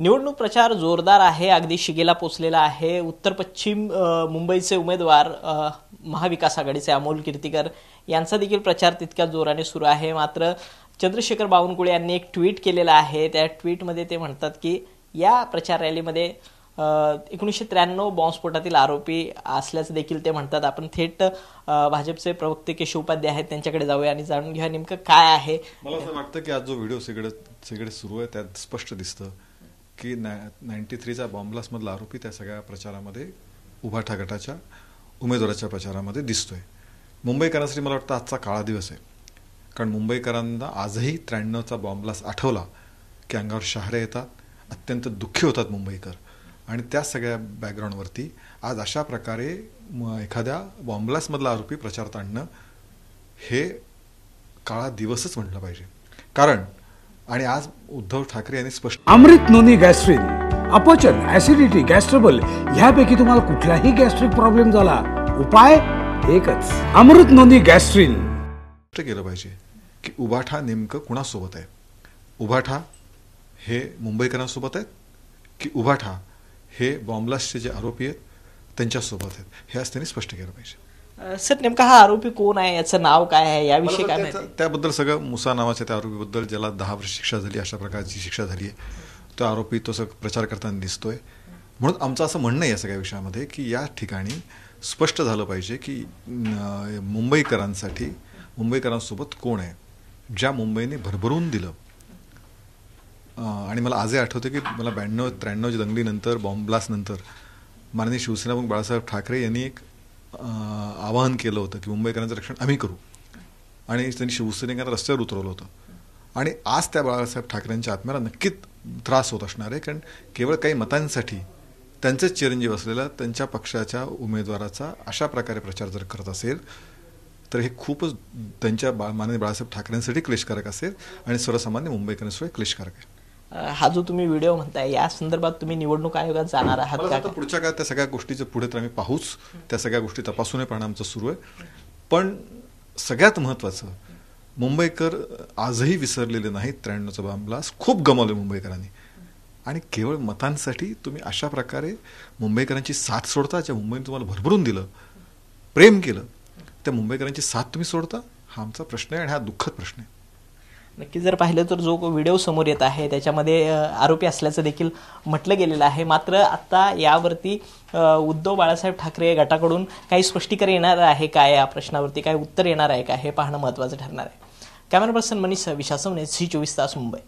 निवडणूक प्रचार जोरदार आहे, अगदी शिगेला पोचलेला आहे। उत्तर पश्चिम मुंबईचे उमेदवार महाविकास आघाडीचे अमोल कीर्तीकर यांचा देखील प्रचार तितक्या जोराने सुरू आहे। मात्र चंद्रशेखर बावनकुळे यांनी एक ट्विट केलेला आहे। त्या ट्विटमध्ये ते म्हणतात की या प्रचार रॅलीमध्ये 1993 बॉम्बस्फोटातील आरोपी असल्याचं देखील ते म्हणतात। आपण थेट भाजपचे प्रवक्ते केशव उपाध्याय आहेत त्यांच्याकडे जाऊया आणि जाणून घेऊया नेमकं काय आहे। मला असं वाटतं की आज जो व्हिडिओ सगळे सुरू आहे त्यात स्पष्ट दिसतं की 93चा बॉम्बलास्ट मधला आरोपी त्या सगळ्या प्रचारामध्ये उभाठा गटाच्या उमेदवाराच्या प्रचारामध्ये दिसतोय। मुंबईकरांसाठी मला वाटतं आजचा काळा दिवस आहे, कारण मुंबईकरांना आजही 93चा बॉम्बलास्ट आठवला की अंगावर शहारे येतात, अत्यंत दुःखी होतात मुंबईकर। आणि त्या सगळ्या बॅकग्राऊंडवरती आज अशा प्रकारे एखाद्या बॉम्बलास्टमधला आरोपी प्रचारात आणणं हे काळा दिवसच म्हटलं पाहिजे। कारण आणि आज उद्धव ठाकरे यांनी स्पष्ट अमृत नोनी गॅस्ट्रिन, अपचन, ऍसिडिटी, गॅस्ट्रबल ह्यापैकी तुम्हाला कुठलाही गॅस्ट्रिक प्रॉब्लेम झाला, उपाय एकच, अमृत नोनी गॅस्ट्रिन। स्पष्ट केलं पाहिजे की उभाठा नेमकं कुणासोबत आहे। उभाठा हे मुंबईकरांसोबत आहेत की उभाठा हे बॉम्बलास्टचे जे आरोपी आहेत त्यांच्यासोबत आहेत, हे आज त्यांनी स्पष्ट केलं पाहिजे। सर, नेमका हा आरोपी कोण आहे, याचं नाव काय आहे, याविषयी काय माहिती? त्याबद्दल सगळं मुसा नावाच्या त्या आरोपीबद्दल ज्याला 10 वर्ष शिक्षा झाली, अशा प्रकारची शिक्षा झाली आहे, तो आरोपी तो सगळं प्रचार करताना दिसतोय। म्हणून आमचं असं म्हणणं आहे या सगळ्या विषयामध्ये की या ठिकाणी स्पष्ट झालं पाहिजे की मुंबईकरांसाठी मुंबईकरांसोबत कोण आहे, ज्या मुंबईने भरभरून दिलं। आणि मला आजही आठवतं की मला 92-93 दंगलीनंतर बॉम्बब्लास्टनंतर माननीय शिवसेना प्रमुख बाळासाहेब ठाकरे यांनी एक आवाहन केलं होतं की मुंबईकरांचं रक्षण आम्ही करू, आणि त्यांनी शिवसैनिकांना रस्त्यावर उतरवलं होतं। आणि आज त्या बाळासाहेब ठाकरेंच्या आत्म्याला नक्कीच त्रास होत असणार आहे, कारण केवळ काही मतांसाठी त्यांचेच चिरंजीव असलेला त्यांच्या पक्षाच्या उमेदवाराचा अशा प्रकारे प्रचार जर करत असेल तर हे खूपच त्यांच्या माननीय बाळासाहेब ठाकरेंसाठी क्लेशकारक असेल आणि सर्वसामान्य मुंबईकरांसाठी क्लेशकारक आहे। हा जो तुम्ही व्हिडिओ म्हणताय या संदर्भात तुम्ही निवडणूक आयोगात जाणार आहात का? पुढच्या काळात त्या सगळ्या गोष्टीचं पुढे तर आम्ही पाहूच, त्या सगळ्या गोष्टी तपासून पाहणं आमचं सुरू आहे। पण सगळ्यात महत्त्वाचं, मुंबईकर आजही विसरलेले नाहीत। 93चा बॉम्बब्लास्ट खूप गमावले मुंबईकरांनी, आणि केवळ मतांसाठी तुम्ही अशा प्रकारे मुंबईकरांची साथ सोडता। ज्या मुंबईने तुम्हाला भरभरून दिलं, प्रेम केलं, त्या मुंबईकरांची साथ तुम्ही सोडता, हा आमचा प्रश्न आहे आणि हा दुःखद प्रश्न आहे। नक्की जर पाहिलं तर जो व्हिडिओ समोर येत आहे त्याच्यामध्ये आरोपी असल्याचं देखील म्हटलं गेलेलं आहे। मात्र आता यावरती उद्धव बाळासाहेब ठाकरे गटाकडून काही स्पष्टीकरण येणार आहे का, या प्रश्नावरती काही उत्तर येणार आहे का, हे पाहणं महत्त्वाचं ठरणार आहे। कॅमेरा पर्सन मनीष विशासवने, झी 24 तास, मुंबई।